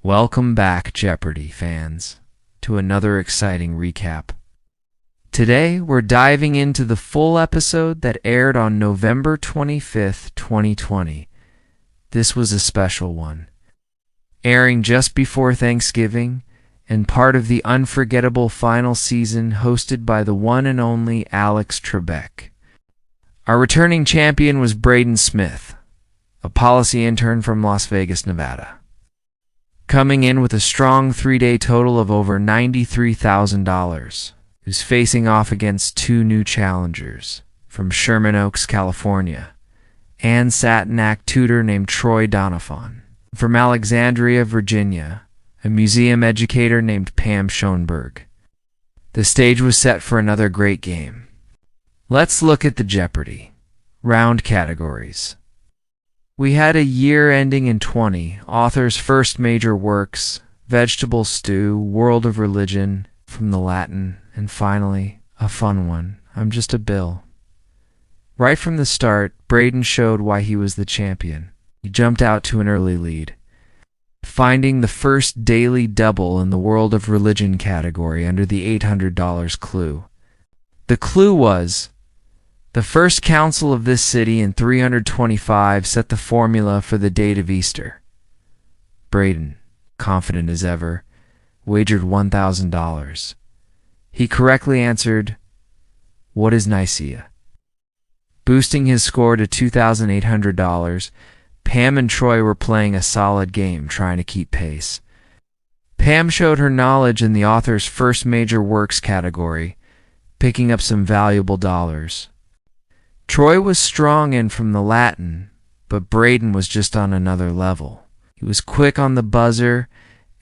Welcome back, Jeopardy fans, to another exciting recap. Today, we're diving into the full episode that aired on November 25th, 2020. This was a special one, airing just before Thanksgiving and part of the unforgettable final season hosted by the one and only Alex Trebek. Our returning champion was Braden Smith, a policy intern from Las Vegas, Nevada, coming in with a strong 3-day total of over $93,000, who's facing off against two new challengers from Sherman Oaks, California, and Satanac tutor named Troy Donafon. From Alexandria, Virginia, a museum educator named Pam Schoenberg. The stage was set for another great game. Let's look at the Jeopardy! Round categories. We had a year ending in 20, author's first major works, Vegetable Stew, World of Religion, from the Latin, and finally, a fun one, I'm Just a Bill. Right from the start, Braden showed why he was the champion. He jumped out to an early lead, finding the first daily double in the World of Religion category under the $800 clue. The clue was, the first council of this city in 325 set the formula for the date of Easter. Braden, confident as ever, wagered $1,000. He correctly answered, "What is Nicaea?" Boosting his score to $2,800, Pam and Troy were playing a solid game, trying to keep pace. Pam showed her knowledge in the author's first major works category, picking up some valuable dollars. Troy was strong in from the Latin, but Braden was just on another level. He was quick on the buzzer,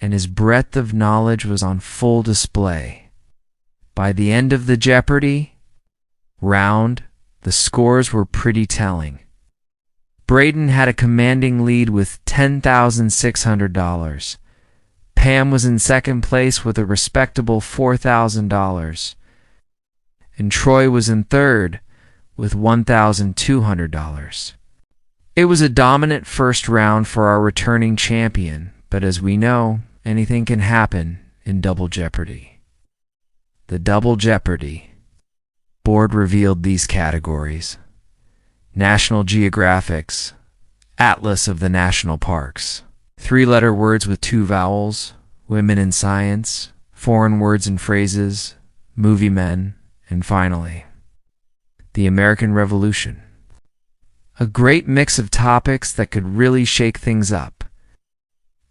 and his breadth of knowledge was on full display. By the end of the Jeopardy! Round, the scores were pretty telling. Braden had a commanding lead with $10,600. Pam was in second place with a respectable $4,000. And Troy was in third with $1,200. It was a dominant first round for our returning champion, but as we know, anything can happen in Double Jeopardy. The Double Jeopardy board revealed these categories: National Geographic's Atlas of the National Parks, 3-letter words with 2 vowels, Women in Science, Foreign Words and Phrases, Movie Men, and finally, the American Revolution. A great mix of topics that could really shake things up.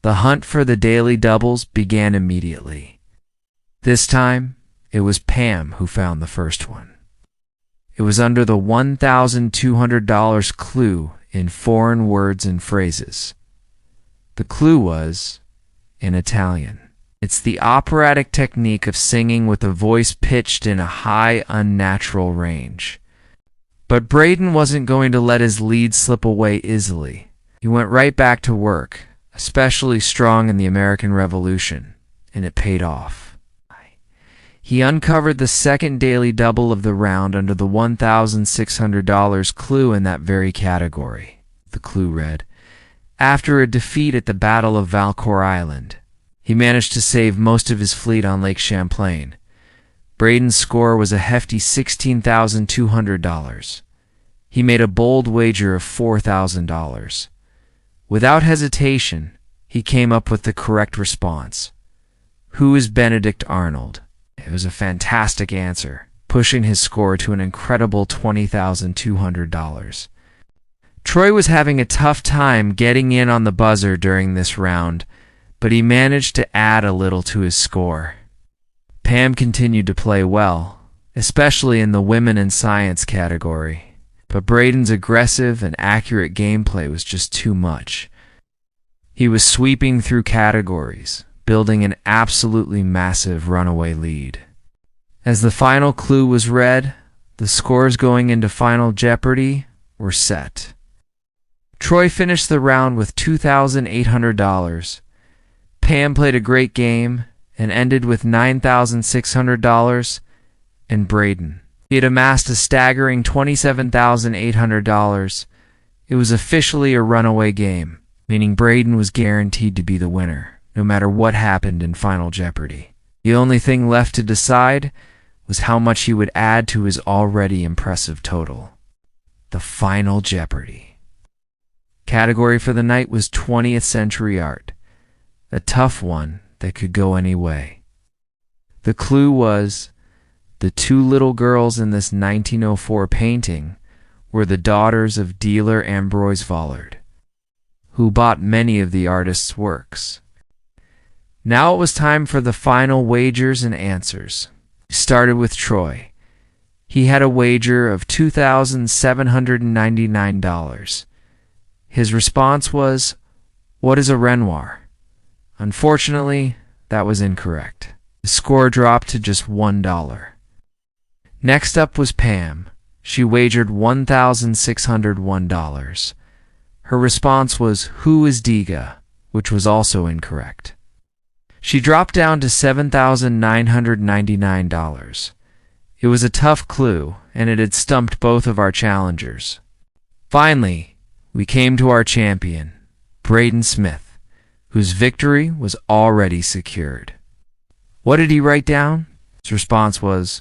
The hunt for the daily doubles began immediately. This time, it was Pam who found the first one. It was under the $1,200 clue in Foreign Words and Phrases. The clue was in Italian. It's the operatic technique of singing with a voice pitched in a high, unnatural range. But Braden wasn't going to let his lead slip away easily. He went right back to work, especially strong in the American Revolution, and it paid off. He uncovered the second daily double of the round under the $1,600 clue in that very category. The clue read, after a defeat at the Battle of Valcour Island, he managed to save most of his fleet on Lake Champlain. Braden's score was a hefty $16,200. He made a bold wager of $4,000. Without hesitation, he came up with the correct response. Who is Benedict Arnold? It was a fantastic answer, pushing his score to an incredible $20,200. Troy was having a tough time getting in on the buzzer during this round, but he managed to add a little to his score. Pam continued to play well, especially in the Women in Science category, but Braden's aggressive and accurate gameplay was just too much. He was sweeping through categories, building an absolutely massive runaway lead. As the final clue was read, the scores going into Final Jeopardy were set. Troy finished the round with $2,800. Pam played a great game and ended with $9,600, and Braden. He had amassed a staggering $27,800. It was officially a runaway game, meaning Braden was guaranteed to be the winner. no matter what happened in Final Jeopardy. The only thing left to decide was how much he would add to his already impressive total. The Final Jeopardy. Category for the night was 20th century art, a tough one that could go any way. The clue was the two little girls in this 1904 painting were the daughters of dealer Ambroise Vollard, who bought many of the artist's works. Now it was time for the final wagers and answers. We started with Troy. He had a wager of $2,799. His response was, "What is a Renoir?" Unfortunately, that was incorrect. The score dropped to just $1. Next up was Pam. She wagered $1,601. Her response was, "Who is Diga?" which was also incorrect. She dropped down to $7,999. It was a tough clue, and it had stumped both of our challengers. Finally, we came to our champion, Braden Smith, whose victory was already secured. What did he write down? His response was,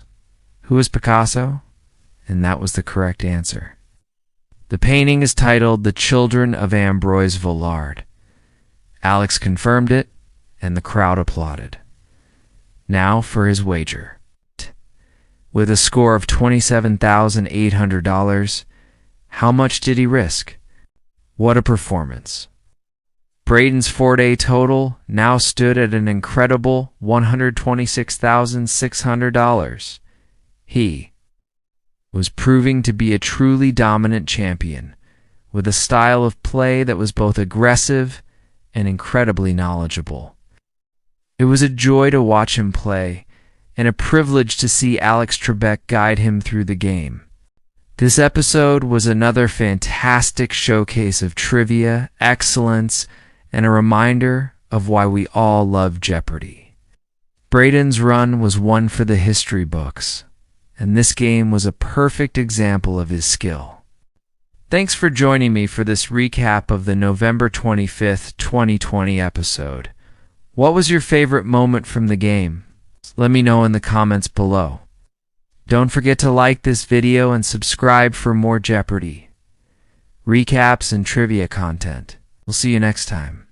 "Who is Picasso?" And that was the correct answer. The painting is titled The Children of Ambroise Vollard. Alex confirmed it, and the crowd applauded. Now for his wager. With a score of $27,800, how much did he risk? What a performance. Braden's 4-day total now stood at an incredible $126,600. He was proving to be a truly dominant champion, with a style of play that was both aggressive and incredibly knowledgeable. It was a joy to watch him play, and a privilege to see Alex Trebek guide him through the game. This episode was another fantastic showcase of trivia, excellence, and a reminder of why we all love Jeopardy! Braden's run was one for the history books, and this game was a perfect example of his skill. Thanks for joining me for this recap of the November 25th, 2020 episode. What was your favorite moment from the game? Let me know in the comments below. Don't forget to like this video and subscribe for more Jeopardy! Recaps and trivia content. We'll see you next time.